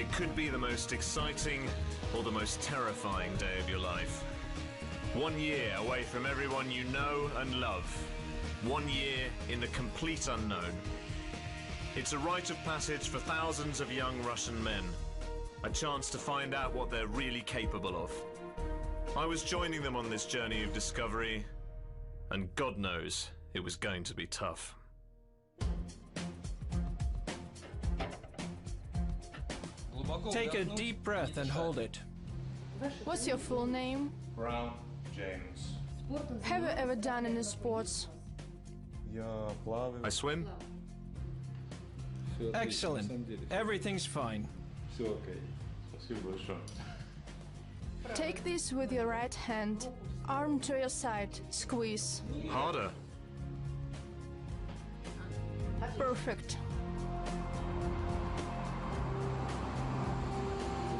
It could be the most exciting or the most terrifying day of your life. 1 year away from everyone you know and love. 1 year in the complete unknown. It's a rite of passage for thousands of young Russian men. A chance to find out what they're really capable of. I was joining them on this journey of discovery, and God knows it was going to be tough. Take a deep breath and hold it. What's your full name? Brown James. Have you ever done any sports? I swim. Excellent. Everything's fine. Все окей. Спасибо большое. Take this with your right hand. Arm to your side. Squeeze. Harder. Perfect.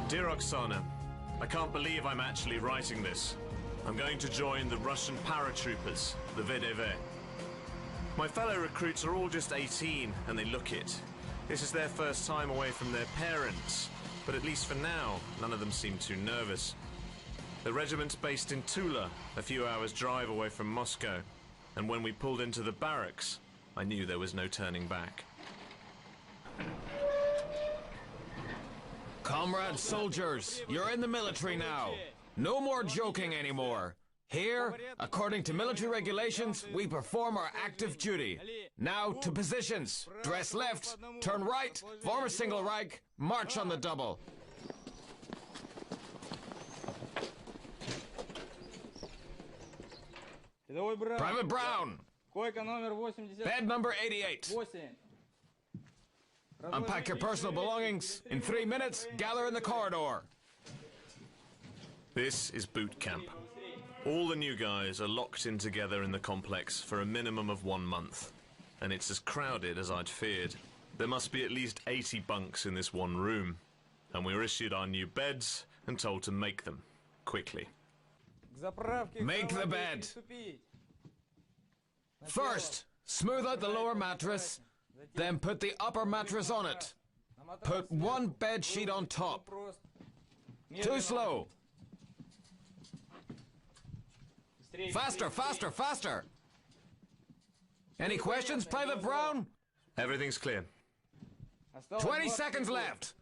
Dear Oksana, I can't believe I'm actually writing this. I'm going to join the Russian paratroopers, the VDV. My fellow recruits are all just 18 and they look it. This is their first time away from their parents, but at least for now, none of them seem too nervous. The regiment's based in Tula, a few hours' drive away from Moscow, and when we pulled into the barracks, I knew there was no turning back. Comrade soldiers, you're in the military now. No more joking anymore. Here, according to military regulations, we perform our active duty. Now to positions. Dress left, turn right, form a single rank, march on the double. Private Brown. Bed number 88. Unpack your personal belongings. In 3 minutes, gather in the corridor. This is boot camp. All the new guys are locked in together in the complex for a minimum of 1 month. And it's as crowded as I'd feared. There must be at least 80 bunks in this one room. And we were issued our new beds and told to make them. Quickly. Make the bed. First, smooth out the lower mattress. Then put the upper mattress on it. Put one bed sheet on top. Too slow. Faster, faster, faster. Any questions, Private Brown? Everything's clear. 20 seconds left.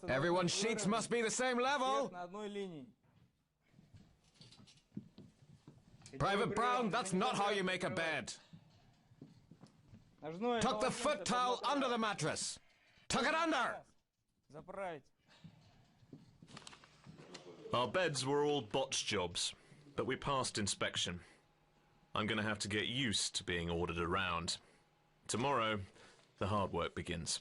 Everyone's sheets must be the same level. Private Brown, that's not how you make a bed. Tuck the foot towel under the mattress. Tuck it under. Our beds were all botch jobs, but we passed inspection. I'm going to have to get used to being ordered around. Tomorrow, the hard work begins.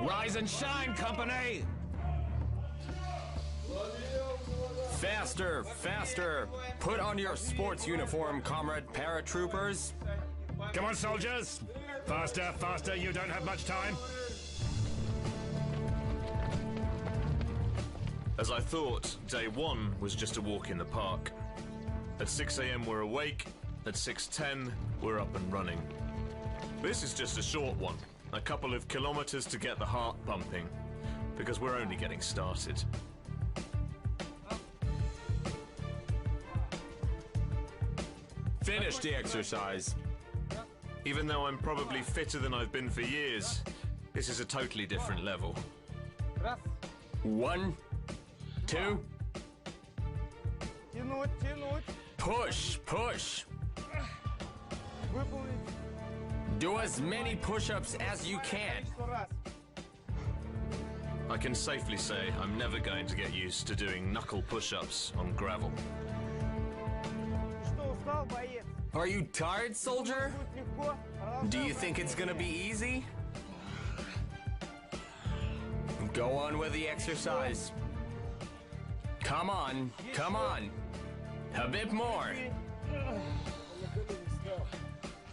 Rise and shine, company! Faster, faster! Put on your sports uniform, comrade paratroopers. Come on, soldiers! Faster, faster, you don't have much time. As I thought, day one was just a walk in the park. At 6 a.m. we're awake, at 6:10 we're up and running. This is just a short one. A couple of kilometers to get the heart pumping, because we're only getting started. Finish the exercise. Even though I'm probably fitter than I've been for years, this is a totally different level. 1, 2. Push, push. Do as many push-ups as you can. I can safely say I'm never going to get used to doing knuckle push-ups on gravel. Are you tired, soldier? Do you think it's gonna be easy? Go on with the exercise. Come on, come on. A bit more.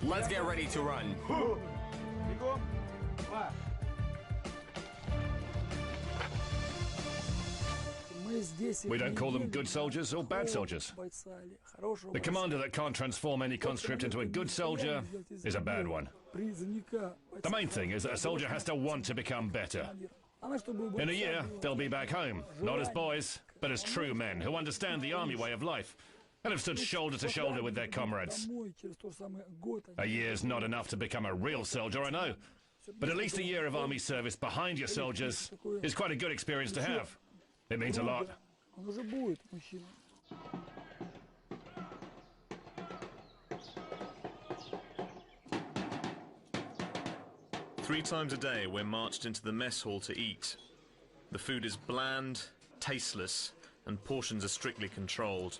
Let's get ready to run. We don't call them good soldiers or bad soldiers. The commander that can't transform any conscript into a good soldier is a bad one. The main thing is that a soldier has to want to become better. In a year, they'll be back home, not as boys, but as true men who understand the army way of life and have stood shoulder to shoulder with their comrades. A year's not enough to become a real soldier, I know, but at least a year of army service behind your soldiers is quite a good experience to have. It means a lot. Three times a day, we're marched into the mess hall to eat. The food is bland, tasteless, and portions are strictly controlled.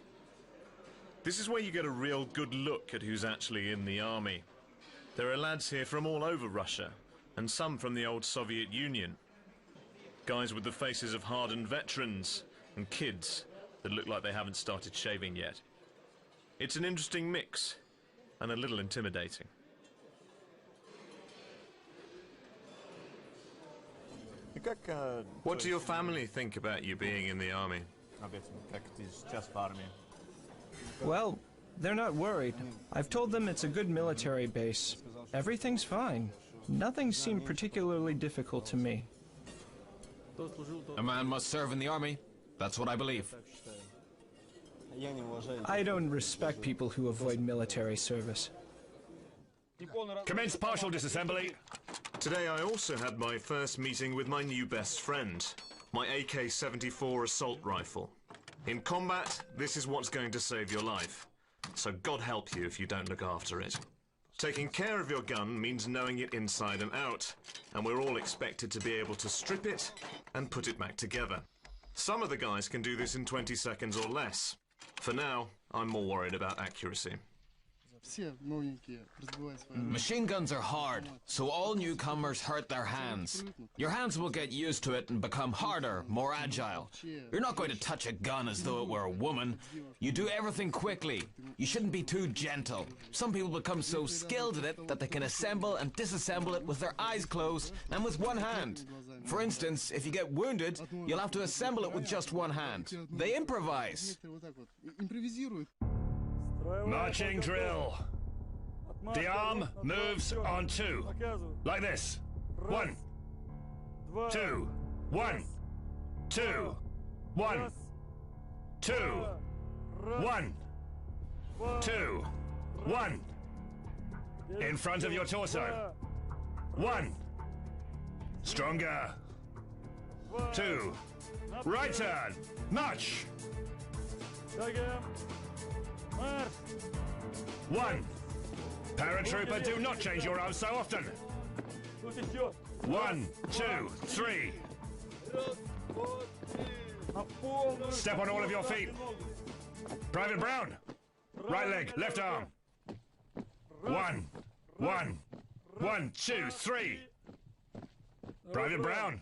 This is where you get a real good look at who's actually in the army. There are lads here from all over Russia, and some from the old Soviet Union. Guys with the faces of hardened veterans, and kids that look like they haven't started shaving yet. It's an interesting mix, and a little intimidating. What do your family think about you being in the army? Well, they're not worried. I've told them it's a good military base. Everything's fine. Nothing seemed particularly difficult to me. A man must serve in the army. That's what I believe. I don't respect people who avoid military service. Commence partial disassembly. Today I also had my first meeting with my new best friend, my AK-74 assault rifle. In combat, this is what's going to save your life. So God help you if you don't look after it. Taking care of your gun means knowing it inside and out, and we're all expected to be able to strip it and put it back together. Some of the guys can do this in 20 seconds or less. For now, I'm more worried about accuracy. Machine guns are hard, so all newcomers hurt their hands. Your hands will get used to it and become harder, more agile. You're not going to touch a gun as though it were a woman. You do everything quickly. You shouldn't be too gentle. Some people become so skilled at it that they can assemble and disassemble it with their eyes closed and with one hand. For instance, if you get wounded, you'll have to assemble it with just one hand. They improvise. Marching drill. The arm moves on two. Like this. 1, 2, 1, 2, 1, 2, 1, 2, 1. In front of your torso. 1. Stronger. 2. Right turn. March. 1. Paratrooper, do not change your arms so often. 1, 2, 3. Step on all of your feet. Private Brown. Right leg, left arm. 1, 1, 1, 2, 3. Private Brown.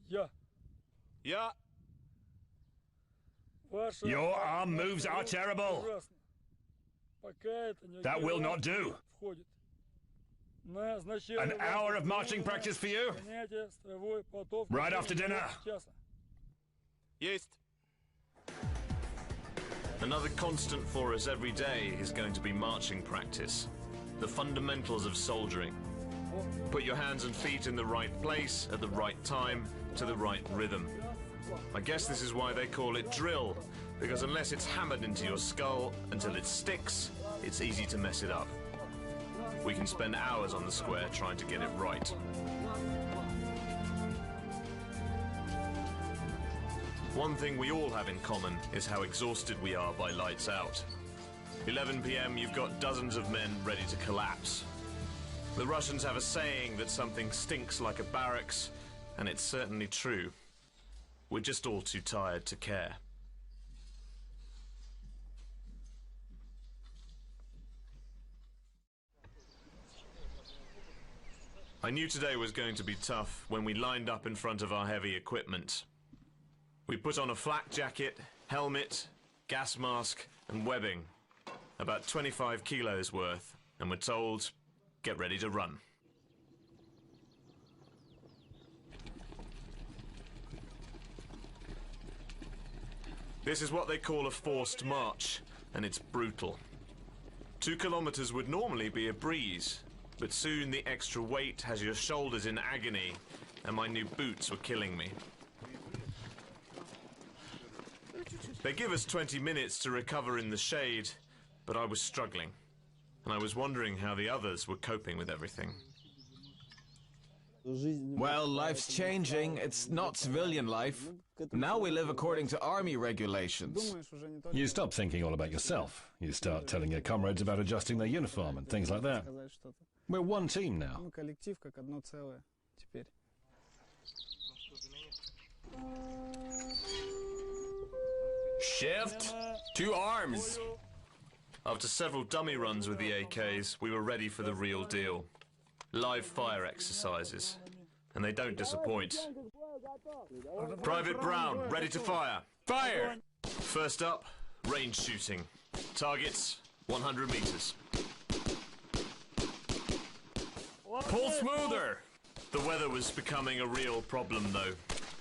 Yeah. Your arm moves are terrible. That will not do. An hour of marching practice for you? Right after dinner. Есть. Another constant for us every day is going to be marching practice. The fundamentals of soldiering. Put your hands and feet in the right place, at the right time, to the right rhythm. I guess this is why they call it drill, because unless it's hammered into your skull until it sticks, it's easy to mess it up. We can spend hours on the square trying to get it right. One thing we all have in common is how exhausted we are by lights out. 11 p.m, you've got dozens of men ready to collapse. The Russians have a saying that something stinks like a barracks, and it's certainly true. We're just all too tired to care. I knew today was going to be tough when we lined up in front of our heavy equipment. We put on a flak jacket, helmet, gas mask, and webbing. about 25 kilos worth, and we're told, get ready to run. This is what they call a forced march, and it's brutal. 2 kilometers would normally be a breeze, but soon the extra weight has your shoulders in agony, and my new boots were killing me. They give us 20 minutes to recover in the shade, but I was struggling, and I was wondering how the others were coping with everything. Well, life's changing. It's not civilian life. Now we live according to army regulations. You stop thinking all about yourself. You start telling your comrades about adjusting their uniform and things like that. We're one team now. Shift to arms. After several dummy runs with the AKs, we were ready for the real deal. Live fire exercises. And they don't disappoint. Private Brown, ready to fire. Fire! First up, range shooting. Targets, 100 meters. Pull smoother! The weather was becoming a real problem, though.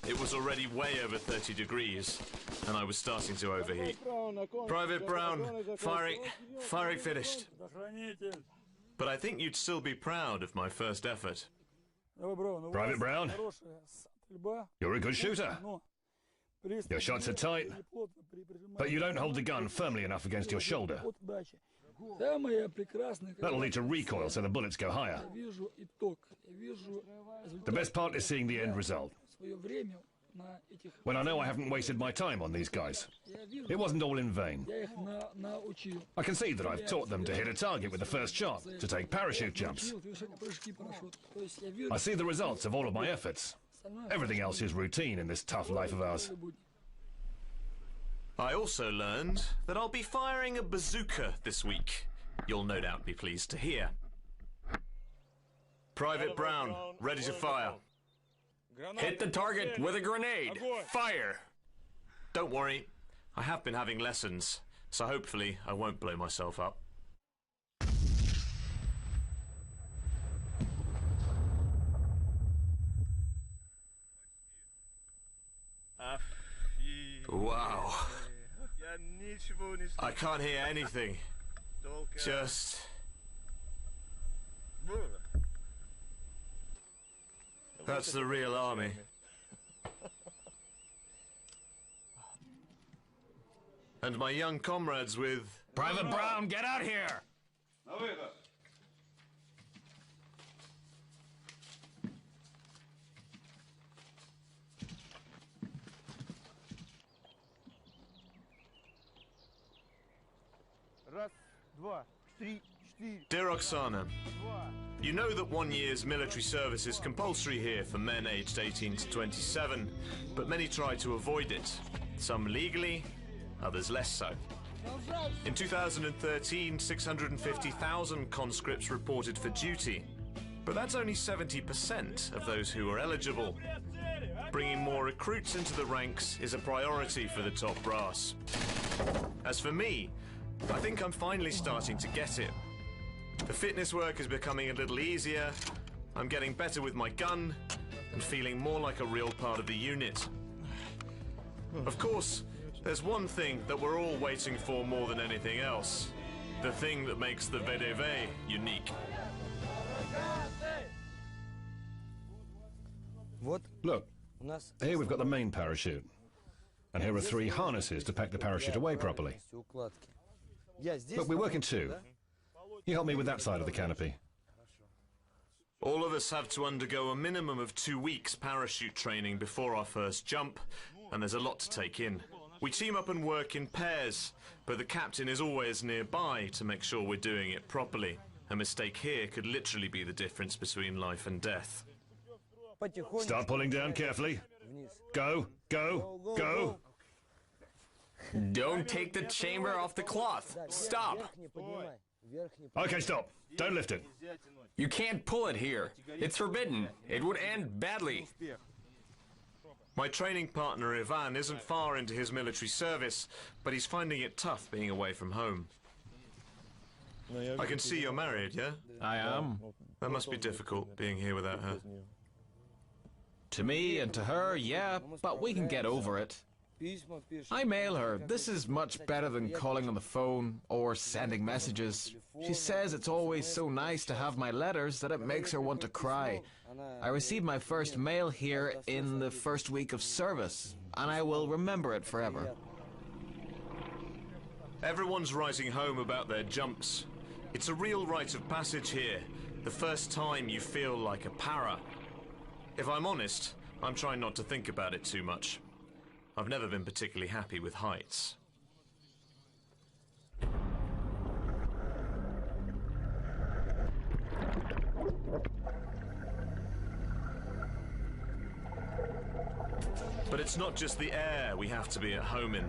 It was already way over 30 degrees, and I was starting to overheat. Private Brown, firing finished. But I think you'd still be proud of my first effort. Private Brown, you're a good shooter. Your shots are tight, but you don't hold the gun firmly enough against your shoulder. That'll lead to recoil, so the bullets go higher. The best part is seeing the end result. When I know I haven't wasted my time on these guys. It wasn't all in vain. I can see that I've taught them to hit a target with the first shot, to take parachute jumps. I see the results of all of my efforts. Everything else is routine in this tough life of ours. I also learned that I'll be firing a bazooka this week. You'll no doubt be pleased to hear. Private Brown, ready to fire. Hit the target with a grenade. Fire! Don't worry, I have been having lessons, so hopefully I won't blow myself up. Wow. I can't hear anything. Just... That's the real army. And my young comrades with... Private Brown, get out here! Dear Oksana, you know that 1 year's military service is compulsory here for men aged 18 to 27, but many try to avoid it. Some legally, others less so. In 2013, 650,000 conscripts reported for duty, but that's only 70% of those who are eligible. Bringing more recruits into the ranks is a priority for the top brass. As for me, I think I'm finally starting to get it. The fitness work is becoming a little easier, I'm getting better with my gun, and feeling more like a real part of the unit. Of course, there's one thing that we're all waiting for more than anything else. The thing that makes the VDV unique. Look, here we've got the main parachute. And here are 3 harnesses to pack the parachute away properly. Look, we work in 2. You help me with that side of the canopy. All of us have to undergo a minimum of 2 weeks parachute training before our first jump, and there's a lot to take in. We team up and work in pairs, but the captain is always nearby to make sure we're doing it properly. A mistake here could literally be the difference between life and death. Start pulling down carefully. Go, go, go. Don't take the chamber off the cloth. Stop. Okay, stop. Don't lift it. You can't pull it here. It's forbidden. It would end badly. My training partner Ivan isn't far into his military service, but he's finding it tough being away from home. I can see you're married, yeah? I am. That must be difficult, being here without her. To me and to her, yeah, but we can get over it. I mail her. This is much better than calling on the phone or sending messages. She says it's always so nice to have my letters that it makes her want to cry. I received my first mail here in the first week of service, and I will remember it forever. Everyone's writing home about their jumps. It's a real rite of passage here. The first time you feel like a para. If I'm honest, I'm trying not to think about it too much. I've never been particularly happy with heights. But it's not just the air we have to be at home in.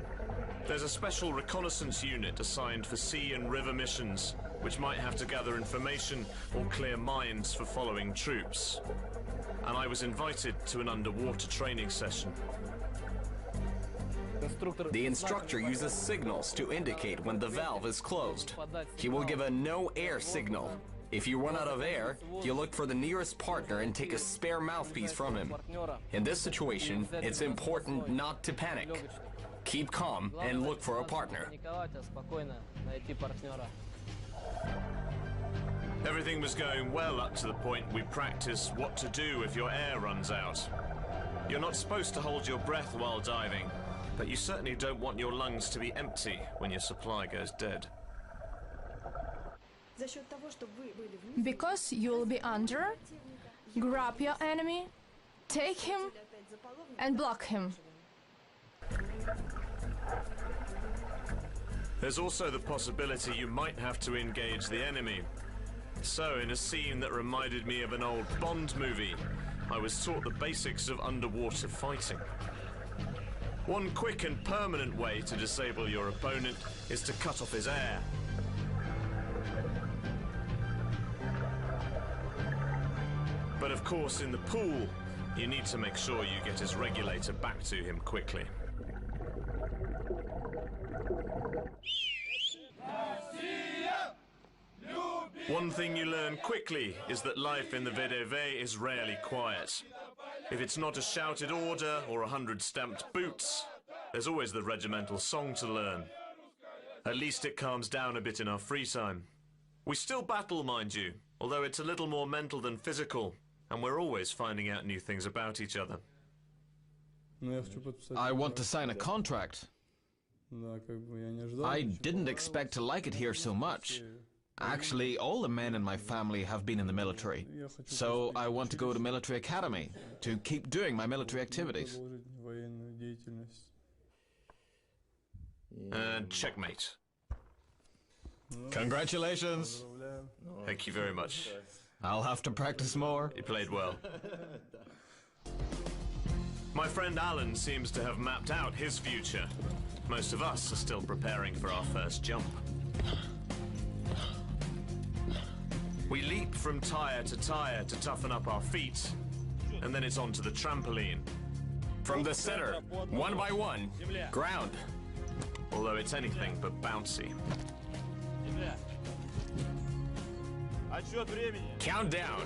There's a special reconnaissance unit assigned for sea and river missions, which might have to gather information or clear mines for following troops. And I was invited to an underwater training session. The instructor uses signals to indicate when the valve is closed. He will give a no air signal. If you run out of air, you look for the nearest partner and take a spare mouthpiece from him. In this situation, it's important not to panic. Keep calm and look for a partner. Everything was going well up to the point we practiced what to do if your air runs out. You're not supposed to hold your breath while diving, but you certainly don't want your lungs to be empty when your supply goes dead. Because you'll be under, grab your enemy, take him, and block him. There's also the possibility you might have to engage the enemy. So, in a scene that reminded me of an old Bond movie, I was taught the basics of underwater fighting. One quick and permanent way to disable your opponent is to cut off his air. But of course, in the pool, you need to make sure you get his regulator back to him quickly. One thing you learn quickly is that life in the VDV is rarely quiet. If it's not a shouted order or 100 stamped boots, there's always the regimental song to learn. At least it calms down a bit in our free time. We still battle, mind you, although it's a little more mental than physical, and we're always finding out new things about each other. I want to sign a contract. I didn't expect to like it here so much. Actually, all the men in my family have been in the military, so I want to go to military academy to keep doing my military activities. And checkmate. Congratulations. Thank you very much. I'll have to practice more. You played well. My friend Alan seems to have mapped out his future. Most of us are still preparing for our first jump. We leap from tire to toughen up our feet, and then it's on to the trampoline. From the center, one by one, ground. Although it's anything but bouncy. Count down.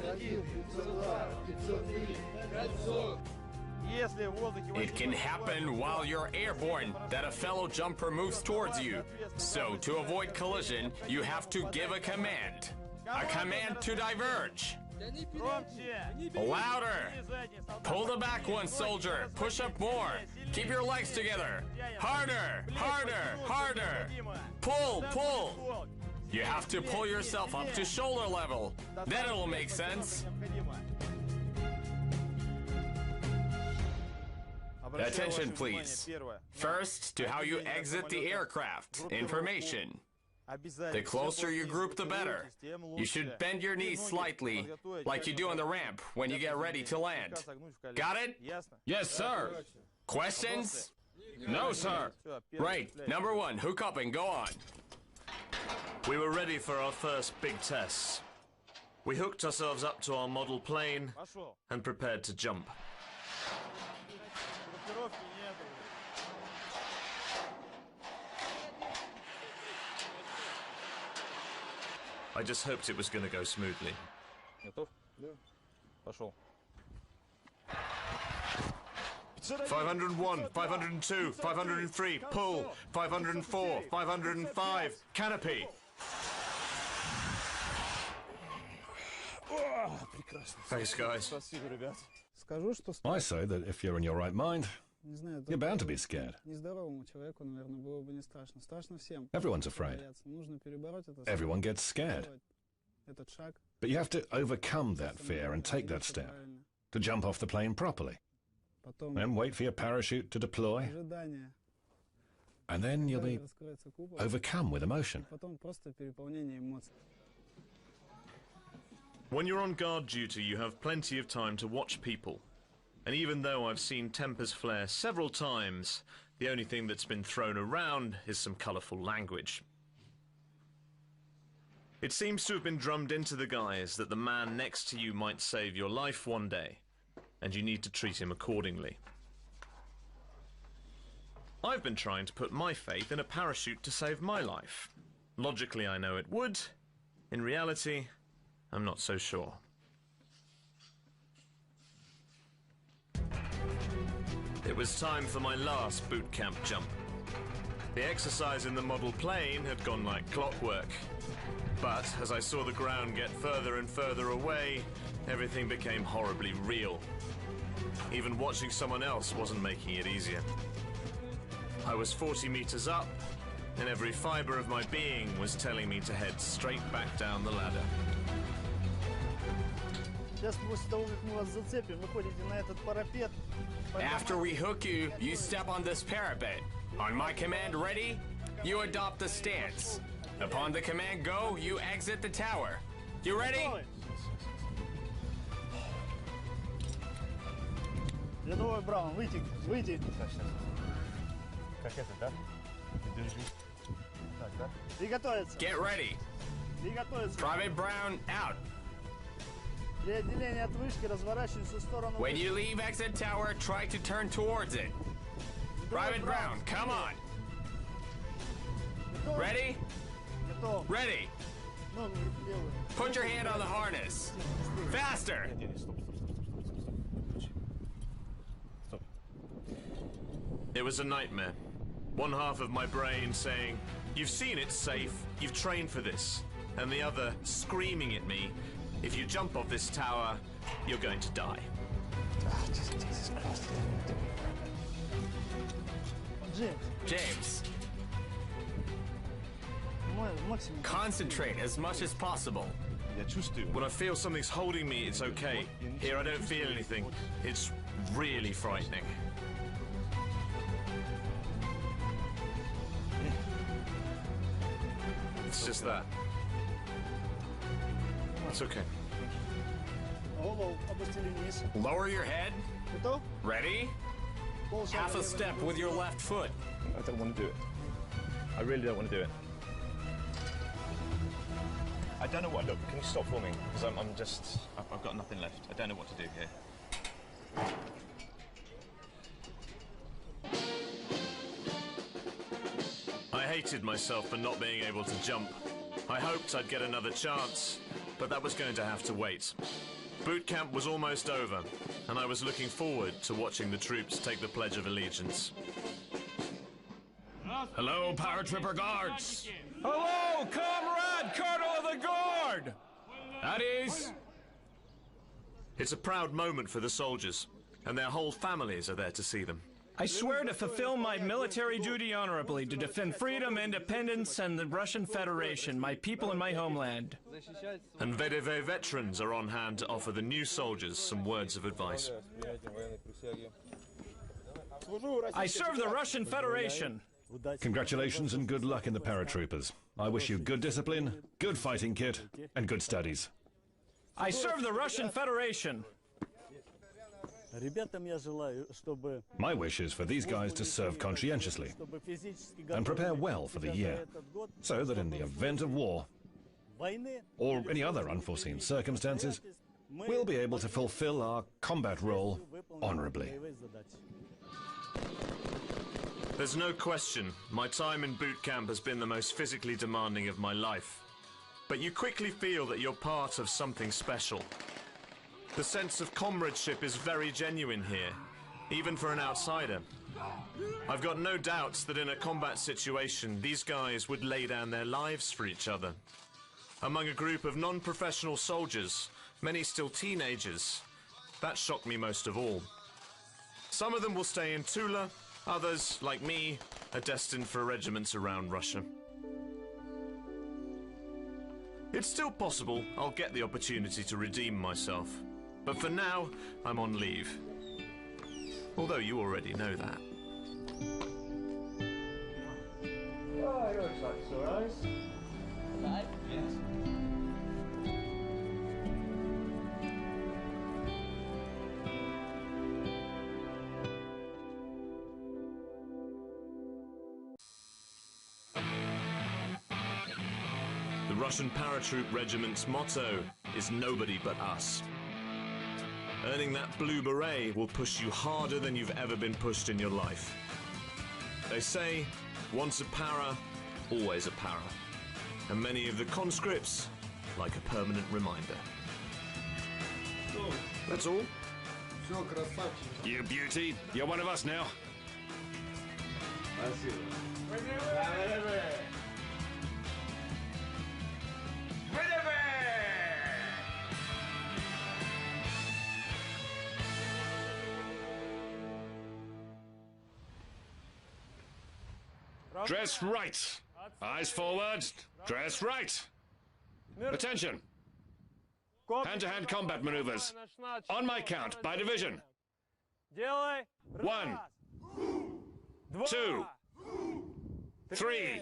It can happen while you're airborne that a fellow jumper moves towards you. So, to avoid collision, you have to give a command. A command to diverge. Louder. Pull the back one, soldier. Push up more. Keep your legs together. Harder, harder, harder. Pull, pull. You have to pull yourself up to shoulder level. Then it'll make sense. Attention, please. First, to how you exit the aircraft. Information. The closer you group, the better. You should bend your knees slightly, like you do on the ramp when you get ready to land. Got it? Yes, sir. Questions? No, sir. Right. Number one, hook up and go on. We were ready for our first big tests. We hooked ourselves up to our model plane and prepared to jump. I just hoped it was going to go smoothly. Готов? Да. Пошел. 501, 502, 503, pull, 504, 505, canopy. Thanks, guys. Скажу, что I say that if you're in your right mind, не знаю, you're bound to be scared. нездоровому человеку, наверное, было бы не страшно. Страшно всем. Everyone's afraid. Бояться. Нужно перебороть это. Everyone gets scared. Этот шаг. But you have to overcome that fear and take that step to jump off the plane properly. Потом Then wait for your parachute to deploy, ожидание. and then you'll be Раскроется купол. overcome with emotion. Потом просто переполнение эмоций. When you're on guard duty, you have plenty of time to watch people. And even though I've seen tempers flare several times, the only thing that's been thrown around is some colourful language. It seems to have been drummed into the guys that the man next to you might save your life one day, and you need to treat him accordingly. I've been trying to put my faith in a parachute to save my life. Logically, I know it would. In reality, I'm not so sure. It was time for my last boot camp jump. The exercise in the model plane had gone like clockwork. But as I saw the ground get further and further away, everything became horribly real. Even watching someone else wasn't making it easier. I was 40 meters up, and every fiber of my being was telling me to head straight back down the ladder. After we hook you, you step on this parapet. On my command, ready, you adopt the stance. Upon the command, go, you exit the tower. You ready? Рядовой Браун, выйти, выйти. Как это, да? Ты держи. Так, да? Приготовиться. Get ready. Приготовиться. Private Brown, out. При отделении от вышки разворачивайся в сторону. When you leave exit tower, try to turn towards it. Private Brown, come on. Ready? Готов. Ready. Ногу левую. Put your hand on the harness. Faster. Стоп. It was a nightmare. One half of my brain saying, "You've seen it's safe, you've trained for this," and the other screaming at me, "If you jump off this tower, you're going to die." James, Максимум. concentrate as much as possible. Я чувствую. When I feel something's holding me, it's okay. Here I don't feel anything. It's really frightening. It's just that. It's okay. Голову опустили вниз. Lower your head. Готов? Ready? Half a step with your left foot. I don't want to do it. I really don't want to do it. I don't know what. Look, can you stop filming? Because I've got nothing left. I don't know what to do here. I hated myself for not being able to jump. I hoped I'd get another chance, but that was going to have to wait. Boot camp was almost over, and I was looking forward to watching the troops take the Pledge of Allegiance. Hello, paratrooper guards. Hello, Comrade Colonel of the Guard! At ease. It's a proud moment for the soldiers, and their whole families are there to see them. I swear to fulfill my military duty honorably, to defend freedom, independence, and the Russian Federation, my people and my homeland. And VDV veterans are on hand to offer the new soldiers some words of advice. I serve the Russian Federation. Congratulations and good luck in the paratroopers. I wish you good discipline, good fighting kit, and good studies. I serve the Russian Federation. Ребятам я желаю, чтобы My wish is for these guys to serve conscientiously and prepare well for the year, so that in the event of war войны or any other unforeseen circumstances, we'll be able to fulfill our combat role honorably. There's no question, my time in boot camp has been the most physically demanding of my life. But you quickly feel that you're part of something special. The sense of comradeship is very genuine here, even for an outsider. I've got no doubts that in a combat situation, these guys would lay down their lives for each other. Among a group of non-professional soldiers, many still teenagers, that shocked me most of all. Some of them will stay in Tula, others, like me, are destined for regiments around Russia. It's still possible I'll get the opportunity to redeem myself, but for now, I'm on leave. Although you already know that. Oh, it looks like so nice. Yes. The Russian paratroop regiment's motto is nobody but us. Earning that blue beret will push you harder than you've ever been pushed in your life. They say, once a para, always a para. And many of the conscripts like a permanent reminder. That's all. You beauty, you're one of us now. Dress right. Eyes forward. Dress right. Attention. Hand-to-hand combat maneuvers. On my count, by division. 1, 2, 3,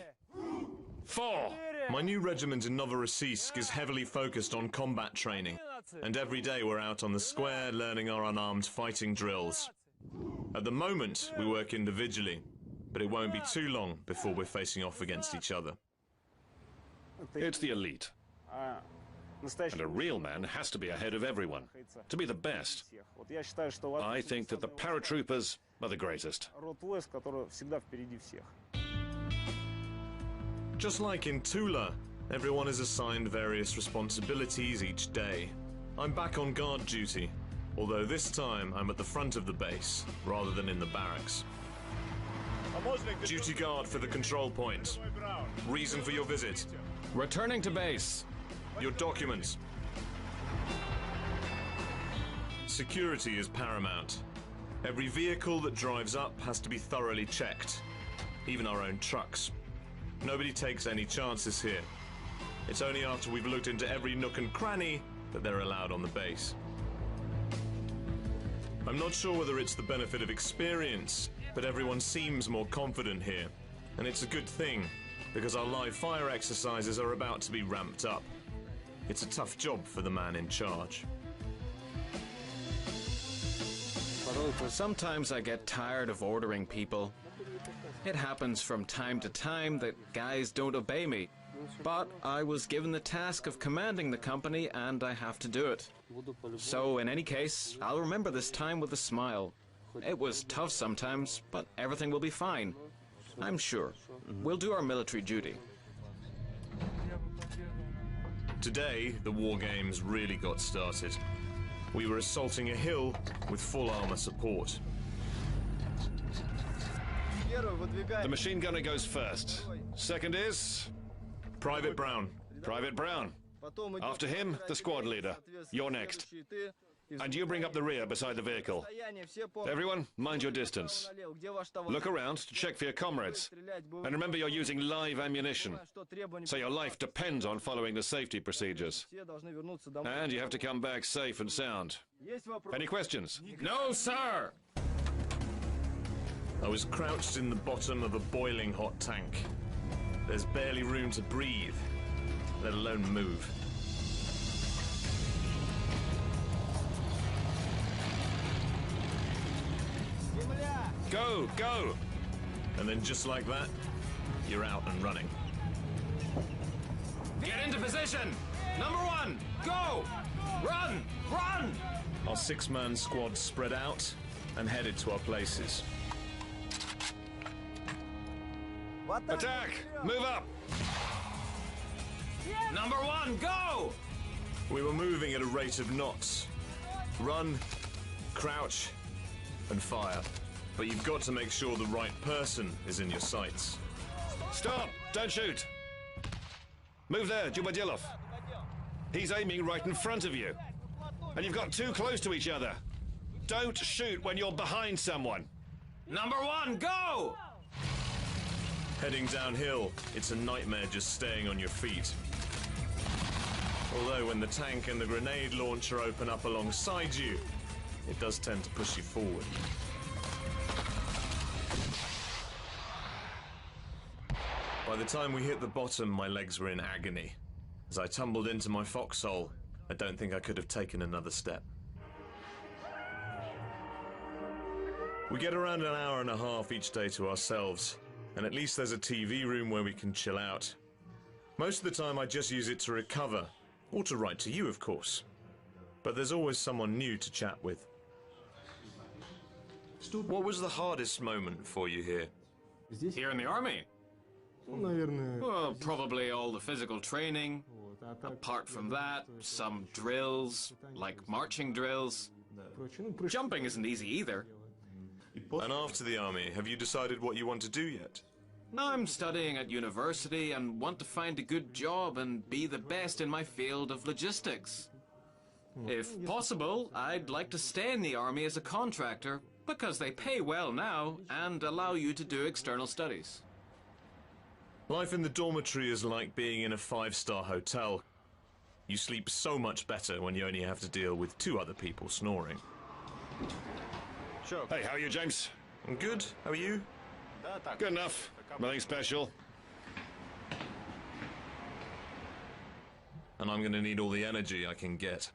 4. My new regiment in Novorossiysk is heavily focused on combat training, and every day we're out on the square learning our unarmed fighting drills. At the moment, we work individually, but it won't be too long before we're facing off against each other. It's the elite. And a real man has to be ahead of everyone, to be the best. I think that the paratroopers are the greatest. Just like in Tula, everyone is assigned various responsibilities each day. I'm back on guard duty, although this time I'm at the front of the base, rather than in the barracks. Duty guard for the control point. Reason for your visit? Returning to base. Your documents. Security is paramount. Every vehicle that drives up has to be thoroughly checked. Even our own trucks. Nobody takes any chances here. It's only after we've looked into every nook and cranny that they're allowed on the base. I'm not sure whether it's the benefit of experience, but everyone seems more confident here. And it's a good thing, because our live fire exercises are about to be ramped up. It's a tough job for the man in charge. Sometimes I get tired of ordering people. It happens from time to time that guys don't obey me. But I was given the task of commanding the company and I have to do it. So in any case, I'll remember this time with a smile. It was tough sometimes, but everything will be fine. I'm sure. We'll do our military duty. Today, the war games really got started. We were assaulting a hill with full armor support. The machine gunner goes first. Second is... Private Brown. Private Brown. After him, the squad leader. You're next. And you bring up the rear beside the vehicle. Everyone, mind your distance. Look around to check for your comrades. And remember you're using live ammunition, so your life depends on following the safety procedures. And you have to come back safe and sound. Any questions? No, sir! I was crouched in the bottom of a boiling hot tank. There's barely room to breathe, let alone move. Go, go! And then just like that, you're out and running. Get into position! Number one, go! Run! Run! Our six-man squad spread out and headed to our places. Attack! Move up! Number 1, go! We were moving at a rate of knots. Run, crouch, and fire. But you've got to make sure the right person is in your sights. Stop! Don't shoot! Move there, Jubadilov. He's aiming right in front of you. And you've got too close to each other. Don't shoot when you're behind someone. Number 1, go! Heading downhill, it's a nightmare just staying on your feet. Although when the tank and the grenade launcher open up alongside you, it does tend to push you forward. By the time we hit the bottom, my legs were in agony. As I tumbled into my foxhole, I don't think I could have taken another step. We get around an hour and a half each day to ourselves, and at least there's a TV room where we can chill out. Most of the time I just use it to recover, or to write to you, of course. But there's always someone new to chat with. What was the hardest moment for you here? Here in the army? Well, probably all the physical training. Apart from that, some drills, like marching drills. Jumping isn't easy either. And after the army, have you decided what you want to do yet? I'm studying at university and want to find a good job and be the best in my field of logistics. If possible, I'd like to stay in the army as a contractor because they pay well now and allow you to do external studies. Life in the dormitory is like being in a 5-star hotel. You sleep so much better when you only have to deal with 2 other people snoring. Sure. Hey, how are you, James? I'm good. How are you? Good enough. Nothing special. And I'm going to need all the energy I can get.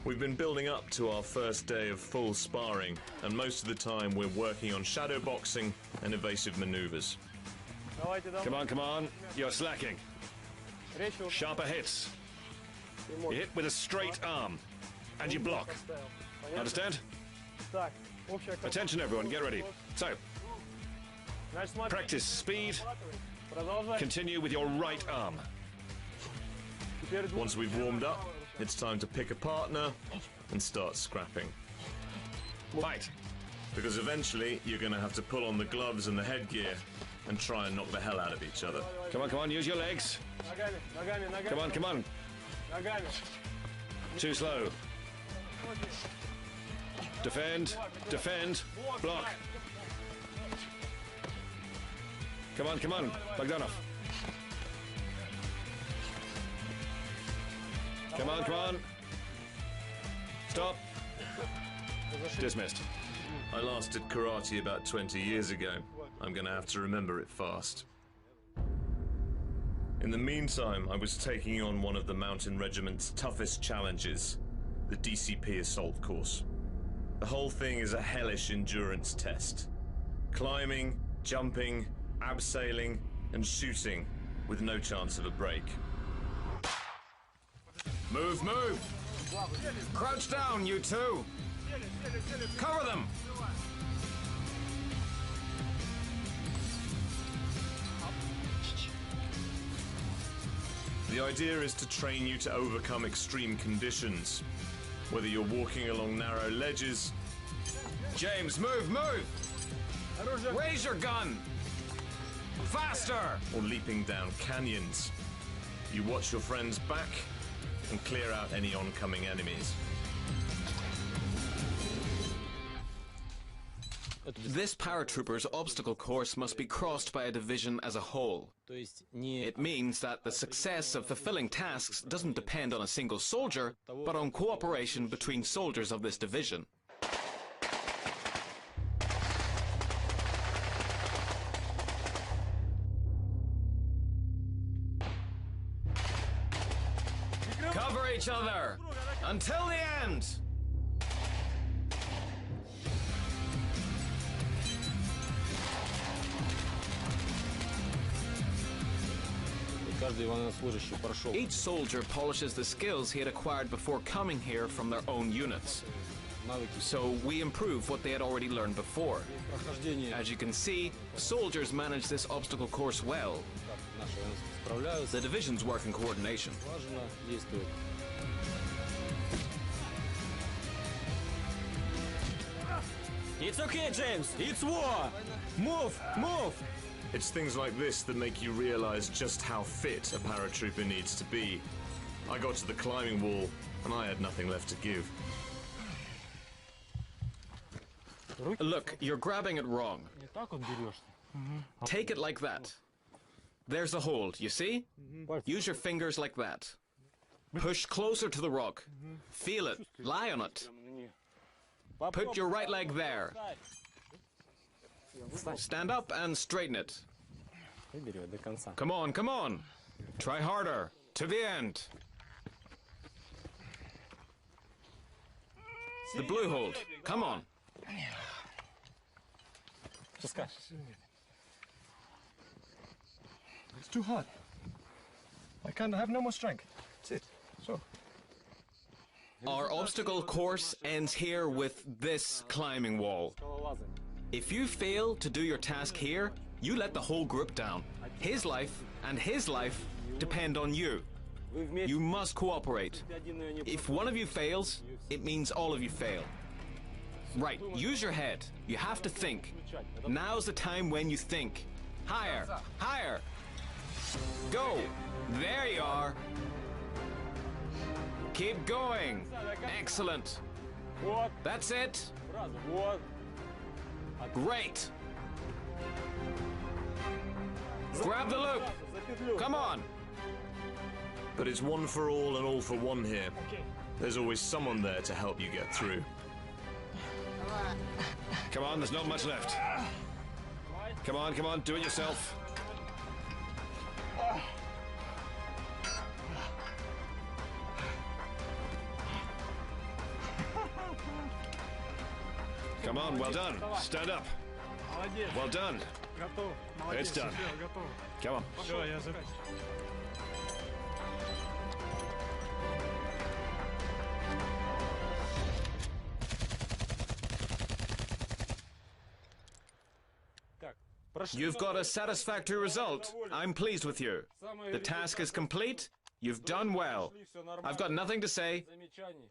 We've been building up to our first day of full sparring, and most of the time we're working on shadow boxing and evasive maneuvers. Come on, come on. You're slacking. Sharper hits. You hit with a straight arm. And you block. Understand? Attention, everyone. Get ready. So, practice speed. Continue with your right arm. Once we've warmed up, it's time to pick a partner and start scrapping. Fight. Because eventually you're going to have to pull on the gloves and the headgear and try and knock the hell out of each other. Come on, come on, use your legs. Come on, come on. Too slow. Defend, defend, block. Come on, Bogdanov. Come on, come on. Stop. Dismissed. I last did karate about 20 years ago. I'm gonna have to remember it fast. In the meantime, I was taking on one of the Mountain Regiment's toughest challenges, the DCP Assault Course. The whole thing is a hellish endurance test. Climbing, jumping, abseiling, and shooting with no chance of a break. Move, move! Crouch down, you two! Cover them! The idea is to train you to overcome extreme conditions. Whether you're walking along narrow ledges... James, move, move! Raise your gun! Faster! Or leaping down canyons. You watch your friends back and clear out any oncoming enemies. This paratrooper's obstacle course must be crossed by a division as a whole. It means that the success of fulfilling tasks doesn't depend on a single soldier, but on cooperation between soldiers of this division. Cover each other until the end! Each soldier polishes the skills he had acquired before coming here from their own units. So we improve what they had already learned before. As you can see, soldiers manage this obstacle course well. The divisions work in coordination. It's okay, James. It's war. Move, move. It's things like this that make you realize just how fit a paratrooper needs to be. I got to the climbing wall, and I had nothing left to give. Look, you're grabbing it wrong. Take it like that. There's a hold, you see? Use your fingers like that. Push closer to the rock. Feel it. Lie on it. Put your right leg there. Stand up and straighten it. Come on, come on. Try harder. To the end. The blue hold. Come on. It's too hot. I have no more strength. That's it. So. Our obstacle course ends here with this climbing wall. If you fail to do your task here, you let the whole group down. His life and his life depend on you. You must cooperate. If one of you fails, it means all of you fail. Right, use your head. You have to think. Now's the time when you think. Higher, higher. Go. There you are. Keep going. Excellent. That's it. Great. Grab the loop. Come on. But it's one for all and all for one here. There's always someone there to help you get through. Come on, there's not much left. Come on, do it yourself. Come on, well done. Stand up. Well done. It's done. Come on. You've got a satisfactory result. I'm pleased with you. The task is complete. You've done well. I've got nothing to say.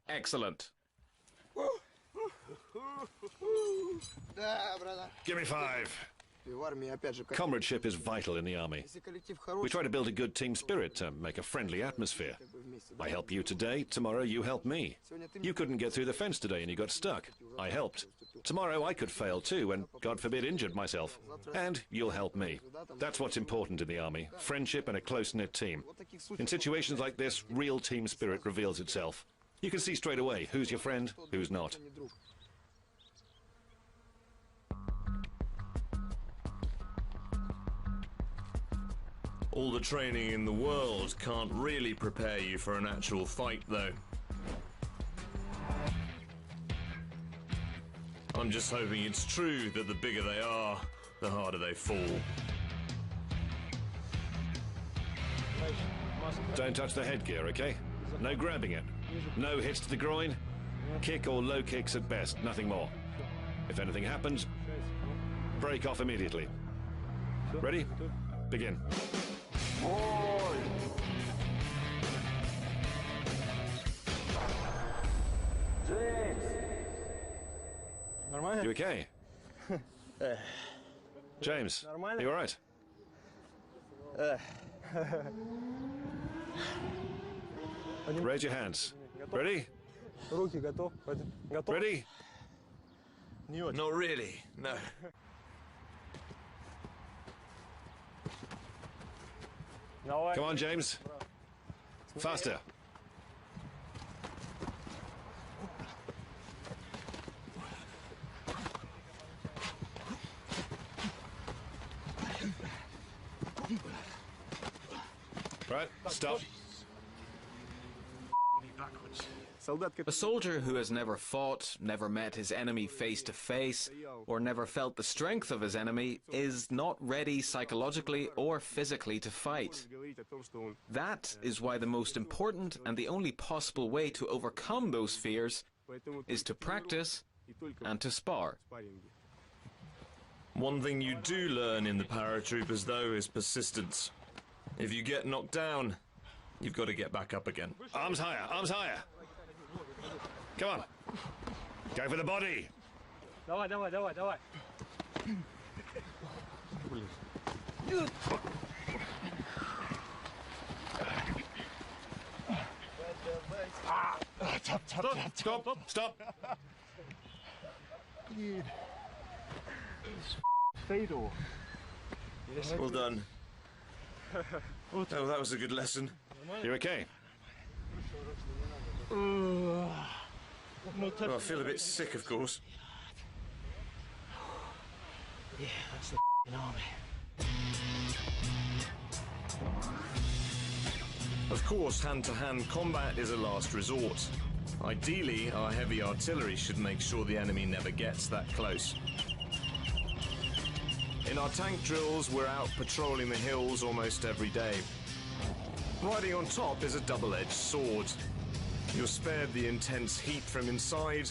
Excellent. Give me 5. Comradeship is vital in the army. We try to build a good team spirit to make a friendly atmosphere. I help you today, tomorrow you help me. You couldn't get through the fence today and you got stuck. I helped. Tomorrow I could fail too and, God forbid, injured myself. And you'll help me. That's what's important in the army, friendship and a close-knit team. In situations like this, real team spirit reveals itself. You can see straight away who's your friend, who's not. All the training in the world can't really prepare you for an actual fight, though. I'm just hoping it's true that the bigger they are, the harder they fall. Don't touch the headgear, okay? No grabbing it. No hits to the groin. Kick or low kicks at best, nothing more. If anything happens, break off immediately. Ready? Begin. You okay? James, you all right? Raise your hands. Ready? Ready? Not really, no. Come on, James. Faster. Right, stop. A soldier who has never fought, never met his enemy face to face, or never felt the strength of his enemy is not ready psychologically or physically to fight. That is why the most important and the only possible way to overcome those fears is to practice and to spar. One thing you do learn in the paratroopers, though, is persistence. If you get knocked down, you've got to get back up again. Arms higher, arms higher. Come on. Go for the body. Давай, давай, давай, давай. Stop, stop. Fatal. Well done. Oh, that was a good lesson. You okay? Oh, I feel a bit sick, of course. Yeah, that's the army. Of course, hand-to-hand combat is a last resort. Ideally, our heavy artillery should make sure the enemy never gets that close. In our tank drills, we're out patrolling the hills almost every day. Riding on top is a double-edged sword. You're spared the intense heat from inside,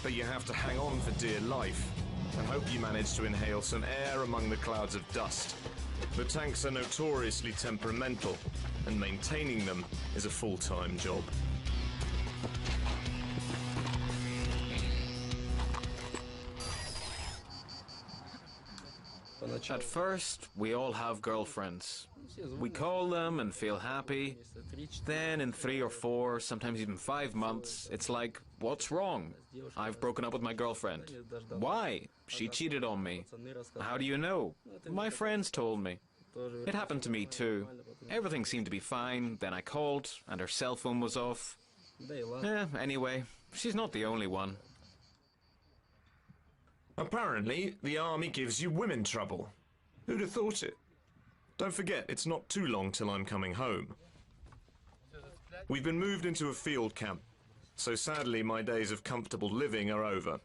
but you have to hang on for dear life and hope you manage to inhale some air among the clouds of dust. The tanks are notoriously temperamental, and maintaining them is a full-time job. At first, we all have girlfriends. We call them and feel happy. Then in 3 or 4, sometimes even 5 months, it's like, what's wrong? I've broken up with my girlfriend. Why? She cheated on me. How do you know? My friends told me. It happened to me too. Everything seemed to be fine, then I called, and her cell phone was off. Anyway, she's not the only one. Apparently, the army gives you women trouble. Who'd have thought it? Don't forget, it's not too long till I'm coming home. We've been moved into a field camp, so sadly my days of comfortable living are over.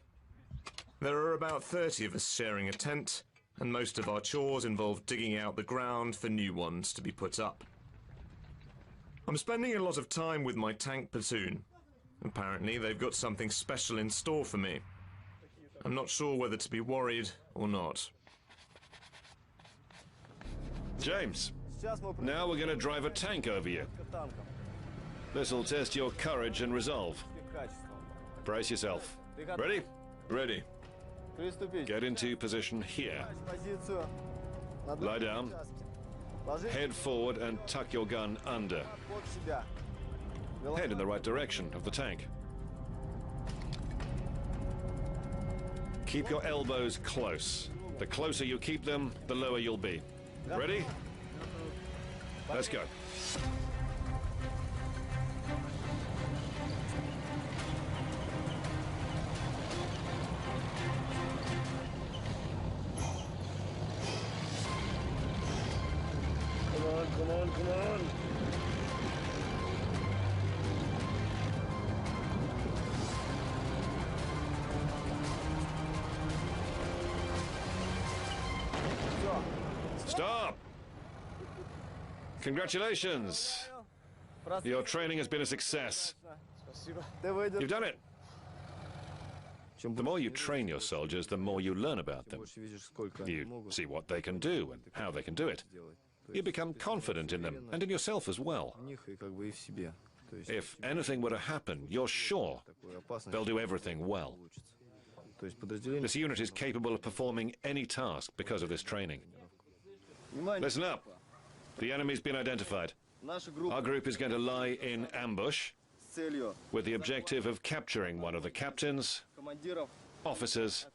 There are about 30 of us sharing a tent, and most of our chores involve digging out the ground for new ones to be put up. I'm spending a lot of time with my tank platoon. Apparently, they've got something special in store for me. I'm not sure whether to be worried or not. James, now we're going to drive a tank over you. This'll test your courage and resolve. Brace yourself. Ready? Ready. Get into position here. Lie down. Head forward and tuck your gun under. Head in the right direction of the tank. Keep your elbows close. The closer you keep them, the lower you'll be. Ready? Let's go. Come on, come on. Stop! Congratulations! Your training has been a success. You've done it! The more you train your soldiers, the more you learn about them. You see what they can do and how they can do it. You become confident in them and in yourself as well. If anything were to happen, you're sure they'll do everything well. This unit is capable of performing any task because of this training. Listen up. The enemy's been identified. Our group is going to lie in ambush with the objective of capturing one of the captains, officers,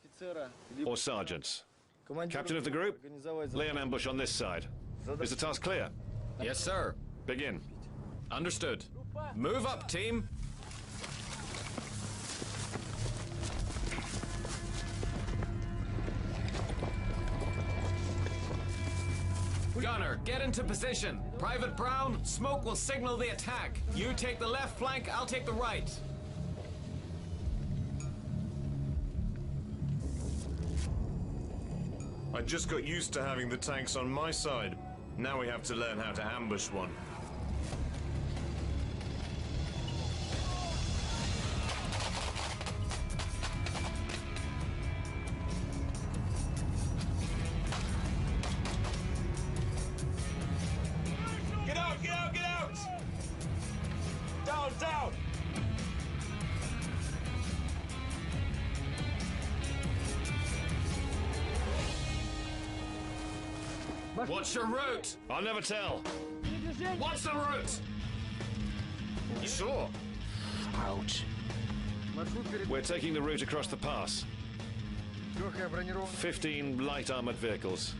or sergeants. Captain of the group, lay an ambush on this side. Is the task clear? Yes, sir. Begin. Understood. Move up, team. Gunner, get into position. Private Brown, smoke will signal the attack. You take the left flank, I'll take the right. I just got used to having the tanks on my side. Now we have to learn how to ambush one. What's your route? I'll never tell. What's the route? You sure? Ouch. We're taking the route across the pass. 15 light armored vehicles.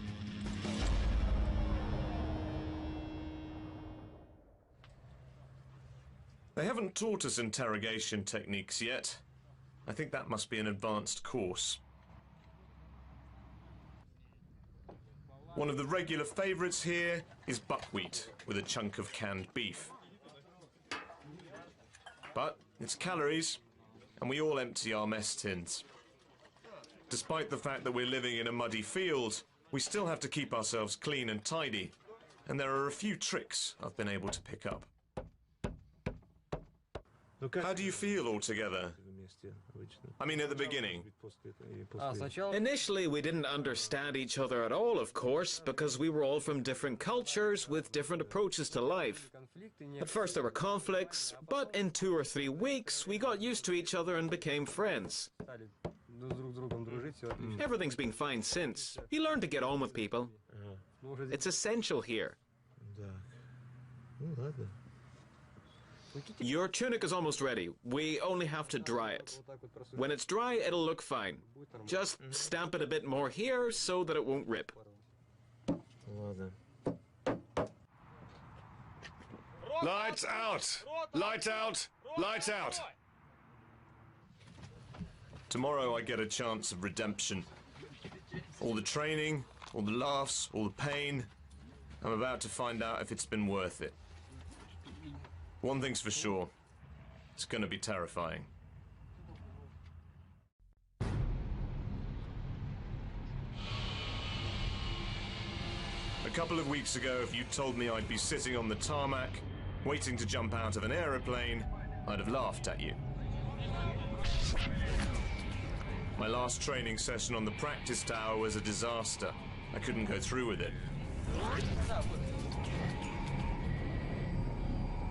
They haven't taught us interrogation techniques yet. I think that must be an advanced course. One of the regular favourites here is buckwheat with a chunk of canned beef. But it's calories, and we all empty our mess tins. Despite the fact that we're living in a muddy field, we still have to keep ourselves clean and tidy, and there are a few tricks I've been able to pick up. How do you feel altogether? I mean, at the beginning. Initially, we didn't understand each other at all, of course, because we were all from different cultures with different approaches to life. At first there were conflicts, but in 2 or 3 weeks, we got used to each other and became friends. Everything's been fine since. You learn to get on with people. It's essential here. Your tunic is almost ready. We only have to dry it. When it's dry, it'll look fine. Just stamp it a bit more here so that it won't rip. Lights out! Lights out! Lights out! Tomorrow I get a chance of redemption. All the training, all the laughs, all the pain. I'm about to find out if it's been worth it. One thing's for sure, it's going to be terrifying. A couple of weeks ago, if you'd told me I'd be sitting on the tarmac, waiting to jump out of an aeroplane, I'd have laughed at you. My last training session on the practice tower was a disaster. I couldn't go through with it.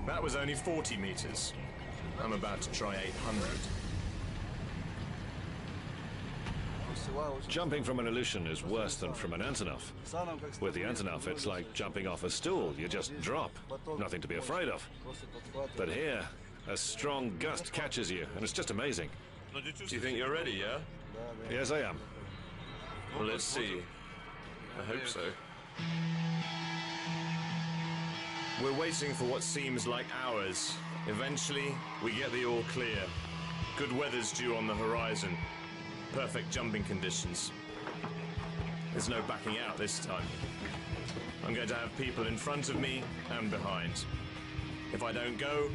That was only 40 meters. I'm about to try 800. Jumping from an Ilyushin is worse than from an Antonov. With the Antonov, it's like jumping off a stool. You just drop. Nothing to be afraid of. But here, a strong gust catches you, and it's just amazing. Do you think you're ready, yeah? Yes, I am. Well, let's see. I hope so. We're waiting for what seems like hours. Eventually, we get the all clear. Good weather's due on the horizon. Perfect jumping conditions. There's no backing out this time. I'm going to have people in front of me and behind. If I don't go,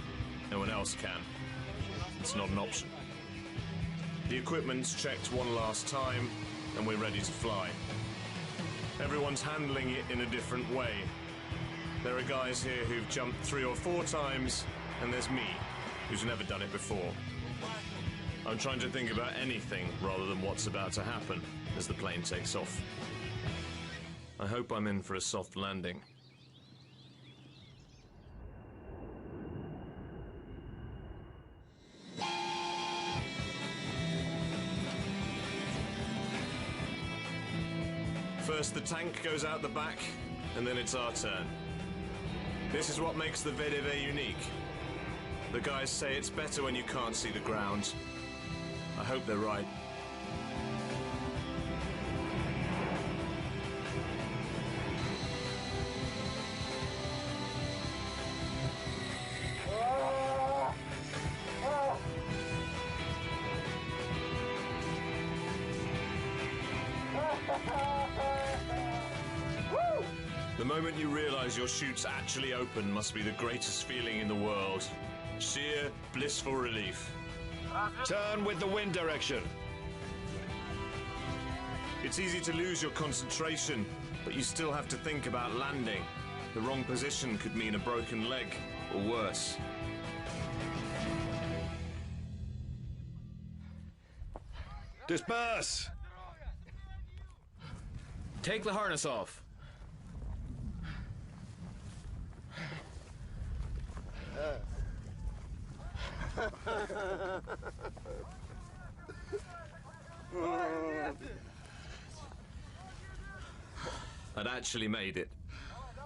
no one else can. It's not an option. The equipment's checked one last time, and we're ready to fly. Everyone's handling it in a different way. There are guys here who've jumped 3 or 4 times, and there's me, who's never done it before. I'm trying to think about anything rather than what's about to happen as the plane takes off. I hope I'm in for a soft landing. First the tank goes out the back, and then it's our turn. This is what makes the VDV unique. The guys say it's better when you can't see the ground. I hope they're right. The moment you realize your chute's actually open must be the greatest feeling in the world. Sheer, blissful relief. Turn with the wind direction. It's easy to lose your concentration, but you still have to think about landing. The wrong position could mean a broken leg, or worse. Disperse! Take the harness off. I'd actually made it.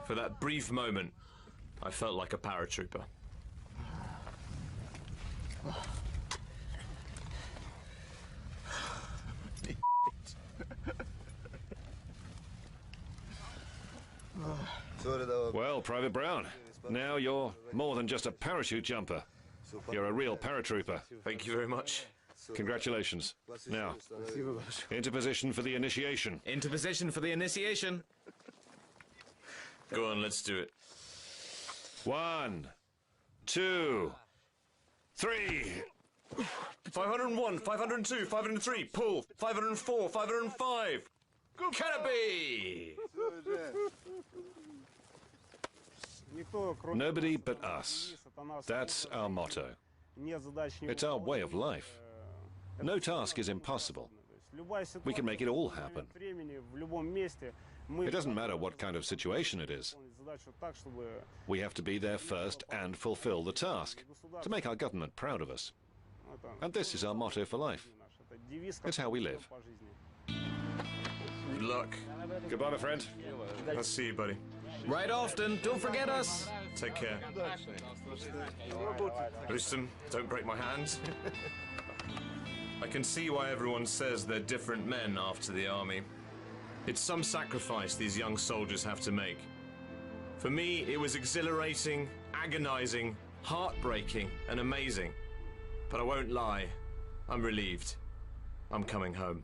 For that brief moment, I felt like a paratrooper. Well, Private Brown, now you're more than just a parachute jumper. You're a real paratrooper. Thank you very much. Congratulations. Now, into position for the initiation. Into position for the initiation. Go on, let's do it. 1, 2, 3. 501, 502, 503, pull. 504, 505. Canopy! Nobody but us. That's our motto. It's our way of life. No task is impossible. We can make it all happen. It doesn't matter what kind of situation it is. We have to be there first and fulfill the task, to make our government proud of us. And this is our motto for life. It's how we live. Good luck. Goodbye, my friend. I'll see you, buddy. Right often, don't forget us. Take care. Rustem, don't break my hands. I can see why everyone says they're different men after the army. It's some sacrifice these young soldiers have to make. For me, it was exhilarating, agonizing, heartbreaking, and amazing. But I won't lie, I'm relieved. I'm coming home.